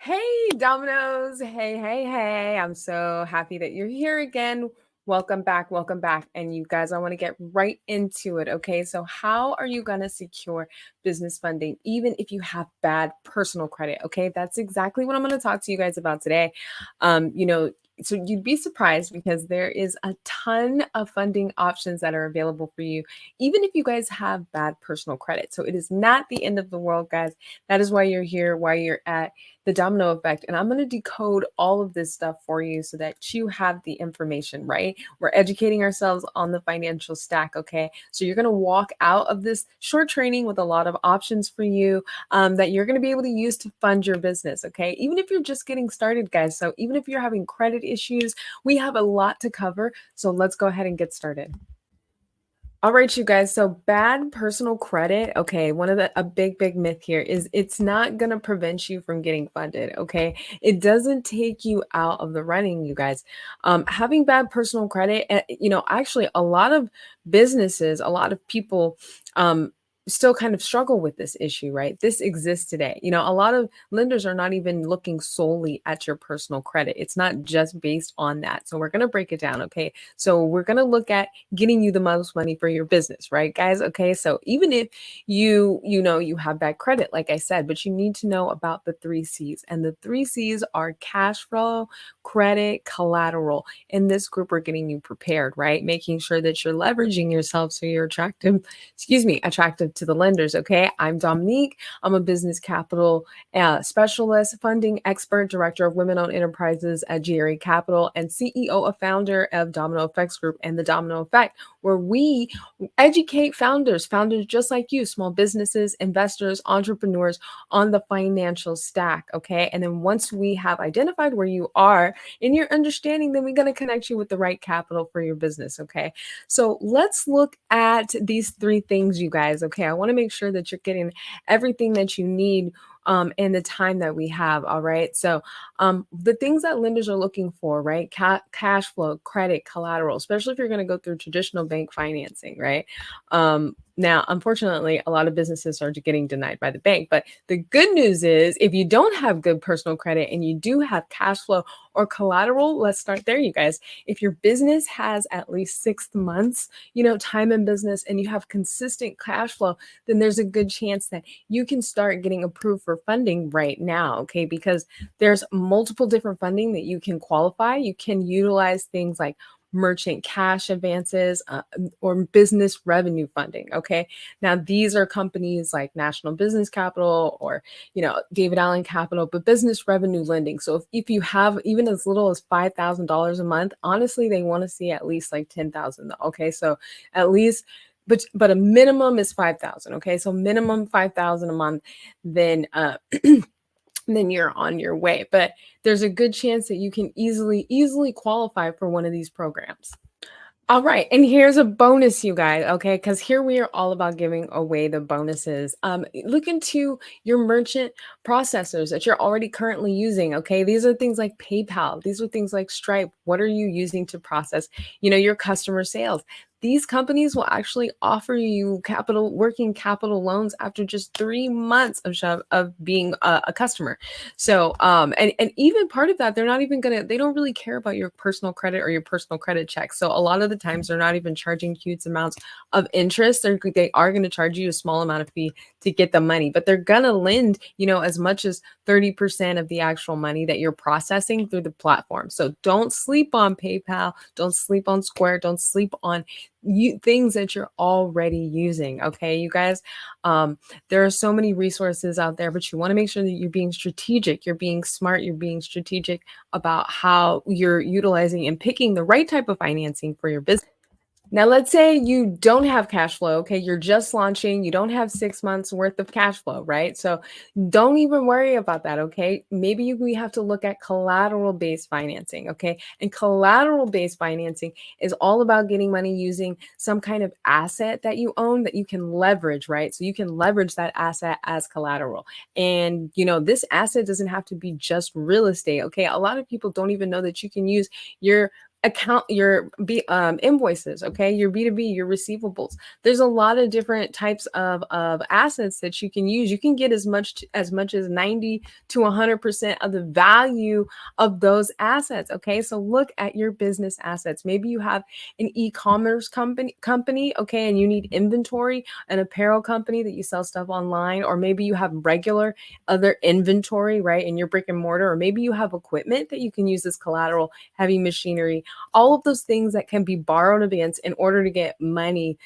Hey, Dominoes. Hey. I'm so happy that you're here again. Welcome back. Welcome back. And you guys, I want to get right into it. Okay. So, how are you going to secure business funding, even if you have bad personal credit? Okay. That's exactly what I'm going to talk to you guys about today. Um, you know, so you'd be surprised because there is a ton of funding options that are available for you, even if you guys have bad personal credit. So it is not the end of the world, guys. That is why you're here, why you're at the domino effect. And I'm going to decode all of this stuff for you so that you have the information, right? We're educating ourselves on the financial stack, okay? So you're going to walk out of this short training with a lot of options for you that you're going to be able to use to fund your business, okay? Even if you're just getting started, guys. So even if you're having credit issues, we have a lot to cover. So let's go ahead and get started. All right, you guys. So bad personal credit. Okay, one of a big myth here is it's not gonna prevent you from getting funded. Okay, it doesn't take you out of the running, you guys. Having bad personal credit, actually, a lot of businesses, a lot of people, um, still kind of struggle with this issue, right? This exists today. A lot of lenders are not even looking solely at your personal credit. It's not just based on that. So we're gonna break it down. Okay, so we're gonna look at getting you the most money for your business, right, guys? Okay, so even if you have bad credit, like I said, but you need to know about the three C's, and the three C's are cash flow, credit, collateral. In this group, we're getting you prepared, right? Making sure that you're leveraging yourself so you're attractive to the lenders. Okay, I'm Dominique. I'm a business capital specialist, funding expert, director of women-owned enterprises at GRE Capital, and CEO of founder of Domino Effects Group and the Domino Effect, where we educate founders just like you, small businesses, investors, entrepreneurs on the financial stack. Okay. And then once we have identified where you are in your understanding, then we're going to connect you with the right capital for your business. Okay. So let's look at these three things, you guys. Okay. I want to make sure that you're getting everything that you need in the time that we have. All right. So the things that lenders are looking for, right? Cash flow, credit, collateral, especially if you're going to go through traditional bank financing, right? Now, unfortunately, a lot of businesses are getting denied by the bank. But the good news is if you don't have good personal credit and you do have cash flow or collateral, let's start there, you guys. If your business has at least 6 months, time in business and you have consistent cash flow, then there's a good chance that you can start getting approved for funding right now, okay? Because there's multiple different funding that you can qualify. You can utilize things like merchant cash advances or business revenue funding. Okay. Now, these are companies like National Business Capital or, David Allen Capital, but business revenue lending. So if you have even as little as $5,000 a month, honestly, they want to see at least like 10,000. Okay. So at least but a minimum is 5,000. Okay. So minimum 5,000 a month, then then you're on your way. But there's a good chance that you can easily qualify for one of these programs. All right, and here's a bonus, you guys, okay? Because here we are all about giving away the bonuses. Look into your merchant processors that you're already currently using, okay? These are things like PayPal. These are things like Stripe. What are you using to process, your customer sales? These companies will actually offer you working capital loans after just 3 months of being a customer. So, and even part of that, they don't really care about your personal credit or your personal credit checks. So a lot of the times they're not even charging huge amounts of interest. They are going to charge you a small amount of fee to get the money, but they're going to lend, as much as 30% of the actual money that you're processing through the platform. So don't sleep on PayPal. Don't sleep on Square. Don't sleep on things that you're already using. Okay, you guys, there are so many resources out there, but you want to make sure that you're being strategic, you're being smart, you're being strategic about how you're utilizing and picking the right type of financing for your business. Now, let's say you don't have cash flow, okay? You're just launching, you don't have 6 months worth of cash flow, right? So don't even worry about that, okay? Maybe we have to look at collateral-based financing, okay? And collateral-based financing is all about getting money using some kind of asset that you own that you can leverage, right? So you can leverage that asset as collateral. And, this asset doesn't have to be just real estate, okay? A lot of people don't even know that you can use your account your invoices, okay, your B2B, your receivables. There's a lot of different types of assets that you can use. You can get as much as 90 to 100% of the value of those assets. Okay, so look at your business assets. Maybe you have an e-commerce company, okay, and you need inventory, an apparel company that you sell stuff online, or maybe you have regular other inventory, right, in your brick and mortar, or maybe you have equipment that you can use as collateral, heavy machinery, all of those things that can be borrowed against in order to get money,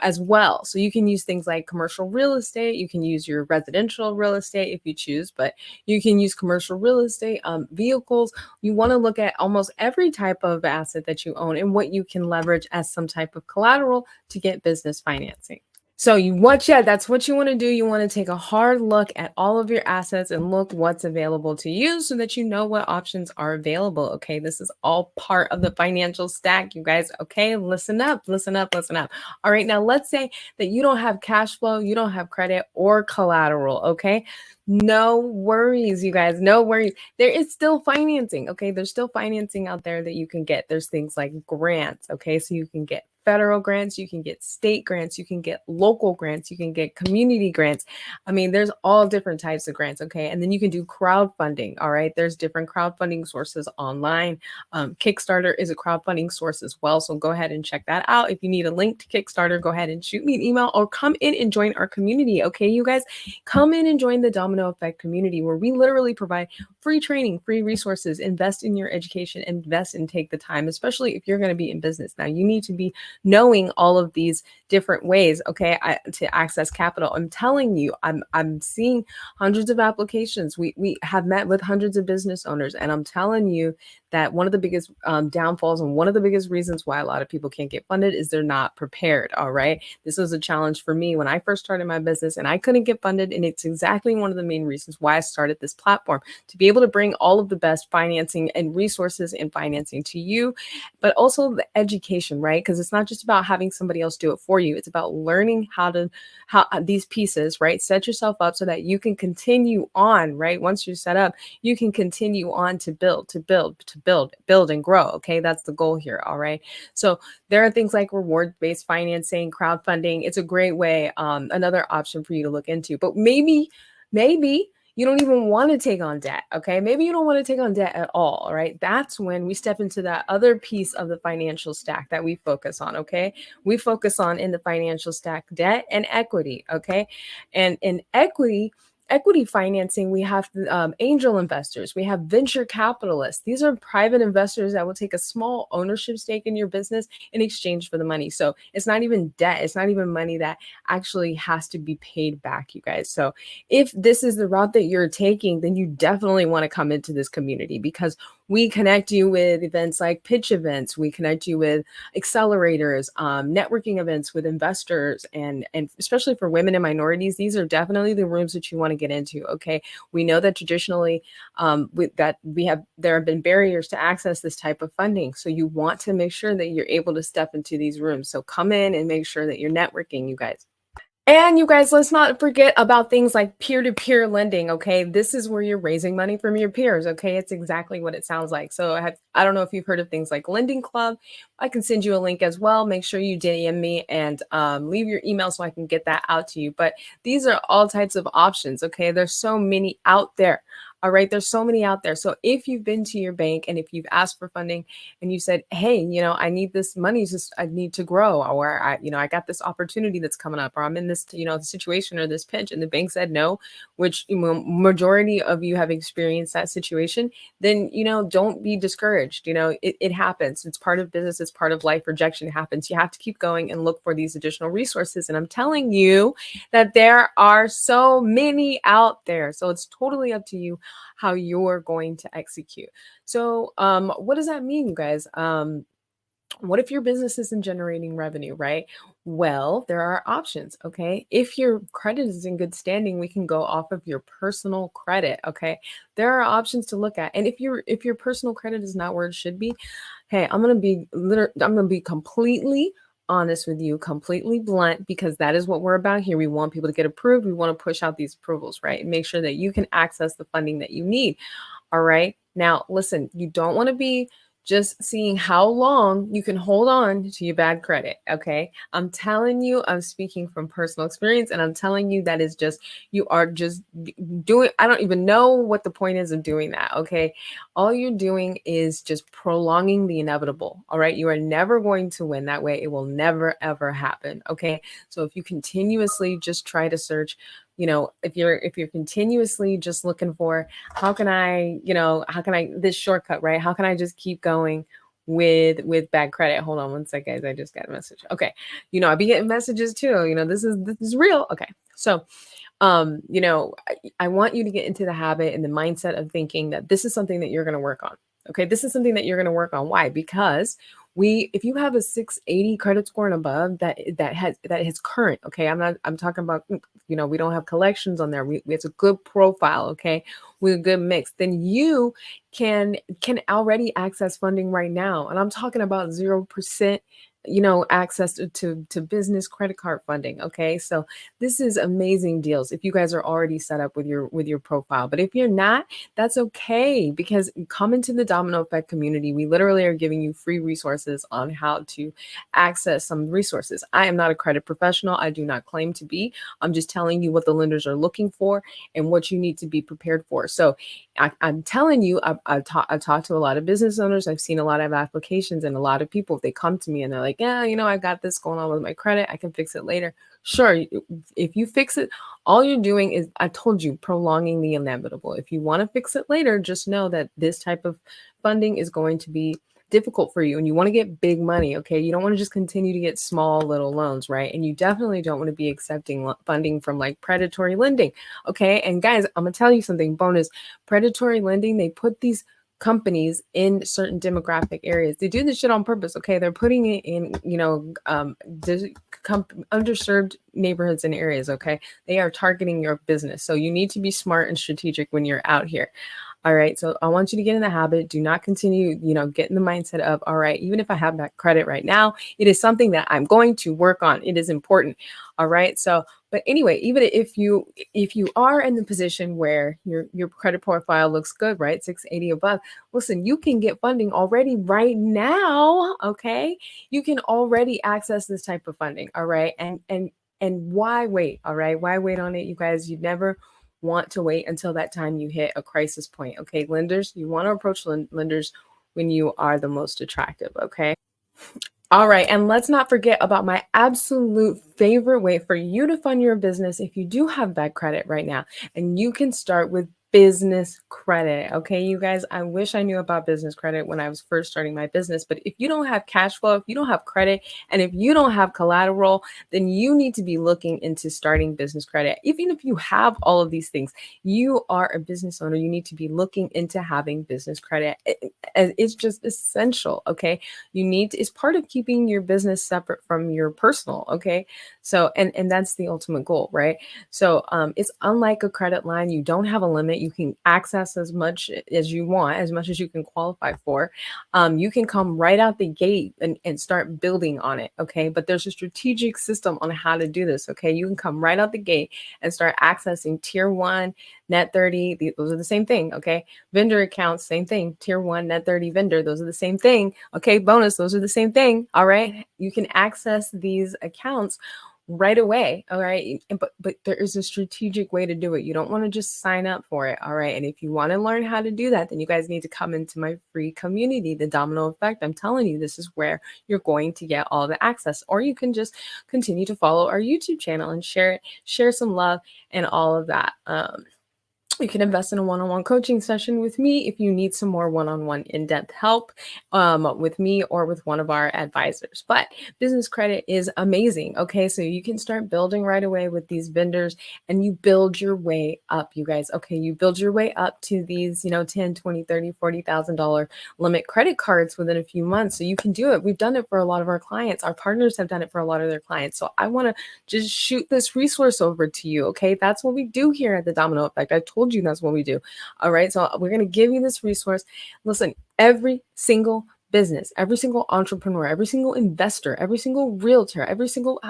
as well. So you can use things like commercial real estate. You can use your residential real estate if you choose, but you can use commercial real estate, vehicles. You want to look at almost every type of asset that you own and what you can leverage as some type of collateral to get business financing. So that's what you want to do. You want to take a hard look at all of your assets and look what's available to you so that you know what options are available. Okay. This is all part of the financial stack, you guys. Okay. Listen up, listen up, listen up. All right. Now let's say that you don't have cash flow, you don't have credit or collateral. Okay. No worries, you guys. No worries. There is still financing. Okay. There's still financing out there that you can get. There's things like grants. Okay. So you can get federal grants, you can get state grants, you can get local grants, you can get community grants. I mean, there's all different types of grants, okay? And then you can do crowdfunding, all right? There's different crowdfunding sources online. Kickstarter is a crowdfunding source as well, so go ahead and check that out. If you need a link to Kickstarter, go ahead and shoot me an email or come in and join our community, okay, you guys? Come in and join the Domino Effect community where we literally provide free training, free resources, invest in your education, invest and take the time, especially if you're going to be in business. Now, you need to be knowing all of these different ways, okay, to access capital. I'm telling you, I'm seeing hundreds of applications. We have met with hundreds of business owners, and I'm telling you that one of the biggest downfalls and one of the biggest reasons why a lot of people can't get funded is they're not prepared. All right, this was a challenge for me when I first started my business, and I couldn't get funded, and it's exactly one of the main reasons why I started this platform, to be able to bring all of the best financing and resources and financing to you, but also the education, right? Because it's not just about having somebody else do it for you. It's about learning how these pieces, right? Set yourself up so that you can continue on, right? Once you're set up, you can continue on to build and grow. Okay. That's the goal here. All right. So there are things like reward-based financing, crowdfunding. It's a great way, another option for you to look into. But maybe you don't even want to take on debt. Okay. Maybe you don't want to take on debt at all. Right. That's when we step into that other piece of the financial stack that we focus on. Okay. We focus on in the financial stack debt and equity. Okay. And in equity financing, we have angel investors, we have venture capitalists. These are private investors that will take a small ownership stake in your business in exchange for the money. So it's not even debt. It's not even money that actually has to be paid back, you guys. So if this is the route that you're taking, then you definitely want to come into this community, because we connect you with events like pitch events. We connect you with accelerators, networking events with investors, and especially for women and minorities, these are definitely the rooms that you want to get into. Okay, we know that traditionally, there have been barriers to access this type of funding, so you want to make sure that you're able to step into these rooms. So come in and make sure that you're networking, you guys. And you guys, let's not forget about things like peer-to-peer lending, okay? This is where you're raising money from your peers, okay? It's exactly what it sounds like. So I don't know if you've heard of things like Lending Club. I can send you a link as well. Make sure you DM me and leave your email so I can get that out to you. But these are all types of options, okay? There's so many out there. All right, there's so many out there. So if you've been to your bank and if you've asked for funding and you said, hey, I need this money, just I need to grow, or I got this opportunity that's coming up, or I'm in this, situation or this pinch, and the bank said no, which majority of you have experienced that situation, then, don't be discouraged. It happens. It's part of business. It's part of life. Rejection happens. You have to keep going and look for these additional resources. And I'm telling you that there are so many out there. So it's totally up to you how you're going to execute. So what does that mean, you guys? What if your business isn't generating revenue, right? Well, there are options, okay? If your credit is in good standing, we can go off of your personal credit, okay? There are options to look at. And if your personal credit is not where it should be, hey, I'm going to be completely honest with you, completely blunt, because that is what we're about here. We want people to get approved. We want to push out these approvals, right? And make sure that you can access the funding that you need. All right. Now, listen, you don't want to be just seeing how long you can hold on to your bad credit. Okay. I'm telling you, I'm speaking from personal experience, and I'm telling you that is just, you are just doing, I don't even know what the point is of doing that. Okay. All you're doing is just prolonging the inevitable. All right. You are never going to win that way. It will never, ever happen. Okay. So if you continuously just try to search, if you're continuously just looking for, how can I this shortcut, right? How can I just keep going with bad credit? Hold on one sec, guys. I just got a message. Okay. I be getting messages too. This is real. Okay. So I want you to get into the habit and the mindset of thinking that this is something that you're going to work on. Okay. This is something that you're going to work on. Why? Because if you have a 680 credit score and above, that is current. Okay. I'm talking about, we don't have collections on there. It's a good profile. Okay. With a good mix, then you can already access funding right now. And I'm talking about 0%, access to business credit card funding. Okay. So this is amazing deals if you guys are already set up with your profile. But if you're not, that's okay, because come into the Domino Effect community. We literally are giving you free resources on how to access some resources. I am not a credit professional. I do not claim to be. I'm just telling you what the lenders are looking for and what you need to be prepared for. So I'm telling you, I've talked to a lot of business owners. I've seen a lot of applications, and a lot of people, they come to me and they're like, yeah, I got this going on with my credit. I can fix it later. Sure. If you fix it, all you're doing is, I told you, prolonging the inevitable. If you want to fix it later, just know that this type of funding is going to be difficult for you, and you want to get big money. Okay. You don't want to just continue to get small little loans, right? And you definitely don't want to be accepting funding from like predatory lending. Okay. And guys, I'm going to tell you something bonus. Predatory lending, they put these companies in certain demographic areas. They do this shit on purpose. Okay. They're putting it in, underserved neighborhoods and areas. Okay. They are targeting your business. So you need to be smart and strategic when you're out here. All right. So I want you to get in the habit. Do not continue, get in the mindset of, all right, even if I have that credit right now, it is something that I'm going to work on. It is important. All right. So, but anyway, even if you are in the position where your credit profile looks good, right? 680 above, listen, you can get funding already right now. Okay. You can already access this type of funding. All right. And why wait? All right. Why wait on it? You guys, you never want to wait until that time you hit a crisis point. Okay. Lenders, you want to approach lenders when you are the most attractive. Okay. All right. And let's not forget about my absolute favorite way for you to fund your business if you do have bad credit right now. And you can start with business credit. Okay, you guys, I wish I knew about business credit when I was first starting my business. But if you don't have cash flow, if you don't have credit, and if you don't have collateral, then you need to be looking into starting business credit. Even if you have all of these things, you are a business owner, you need to be looking into having business credit. It's just essential. Okay, it's part of keeping your business separate from your personal. Okay, so and that's the ultimate goal, right? So it's unlike a credit line. You don't have a limit. You can access as much as you want, as much as you can qualify for. You can come right out the gate and start building on it. Okay, but there's a strategic system on how to do this. Okay, you can come right out the gate and start accessing tier 1, net 30. Those are the same thing. Okay, vendor accounts, same thing. Tier 1, net 30 vendor, those are the same thing. Okay, bonus, those are the same thing. All right, you can access these accounts right away. All right, but there is a strategic way to do it. You don't want to just sign up for it. All right, and if you want to learn how to do that, then you guys need to come into my free community, the Domino Effect. I'm telling you, this is where you're going to get all the access. Or you can just continue to follow our YouTube channel and share some love and all of that. You can invest in a one-on-one coaching session with me if you need some more one-on-one in-depth help with me or with one of our advisors. But business credit is amazing. Okay, so you can start building right away with these vendors, and you build your way up, you guys. Okay, you build your way up to these, 10, 20, 30, $40,000 limit credit cards within a few months. So you can do it. We've done it for a lot of our clients. Our partners have done it for a lot of their clients. So I want to just shoot this resource over to you. Okay, that's what we do here at the Domino Effect. I told you that's what we do. All right, so we're going to give you this resource. Listen, every single business, every single entrepreneur, every single investor, every single realtor,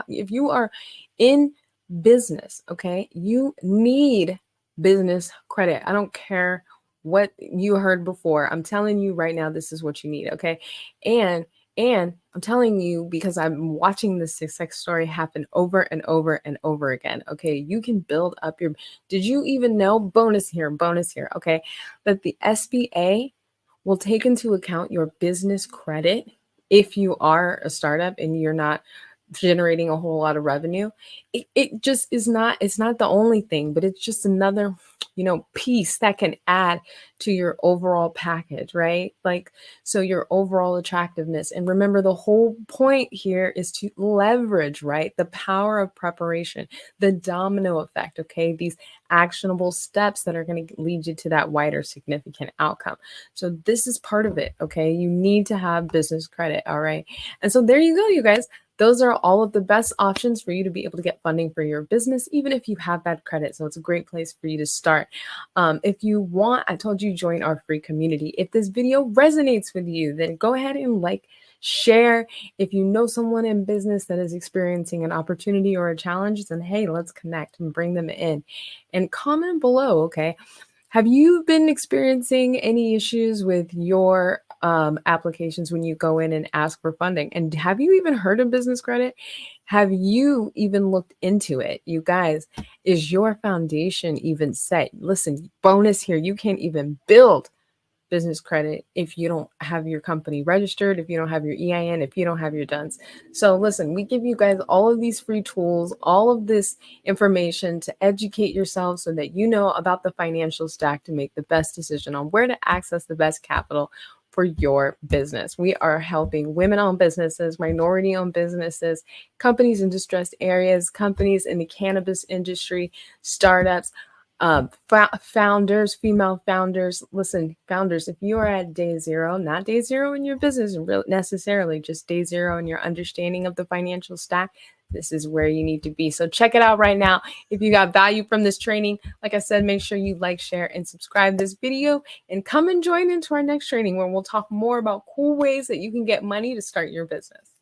if you are in business, okay, you need business credit. I don't care what you heard before. I'm telling you right now, this is what you need. Okay. And I'm telling you because I'm watching this success story happen over and over and over again. Okay. You can build up your, did you even know, bonus here. Okay. That the SBA will take into account your business credit if you are a startup and you're not generating a whole lot of revenue. It just is not, it's not the only thing, but it's just another, piece that can add to your overall package, right? Like, so your overall attractiveness. And remember, the whole point here is to leverage, right? The power of preparation, the domino effect, okay? These actionable steps that are going to lead you to that wider significant outcome. So this is part of it, okay? You need to have business credit, all right? And so there you go, you guys. Those are all of the best options for you to be able to get funding for your business, even if you have bad credit. So it's a great place for you to start. If you want, I told you, join our free community. If this video resonates with you, then go ahead and share. If you know someone in business that is experiencing an opportunity or a challenge, then hey, let's connect and bring them in. And comment below, okay? Have you been experiencing any issues with your applications when you go in and ask for funding? And have you even heard of business credit? Have you even looked into it? You guys, is your foundation even set? Listen, bonus here, you can't even build business credit if you don't have your company registered, if you don't have your EIN, if you don't have your DUNS. So listen, we give you guys all of these free tools, all of this information to educate yourself so that you know about the financial stack to make the best decision on where to access the best capital for your business. We are helping women-owned businesses, minority-owned businesses, companies in distressed areas, companies in the cannabis industry, startups, founders, female founders. Listen, founders, if you are at day zero, not day zero in your business necessarily, just day zero in your understanding of the financial stack, this is where you need to be. So check it out right now. If you got value from this training, like I said, make sure you like, share, and subscribe this video, and come and join into our next training where we'll talk more about cool ways that you can get money to start your business.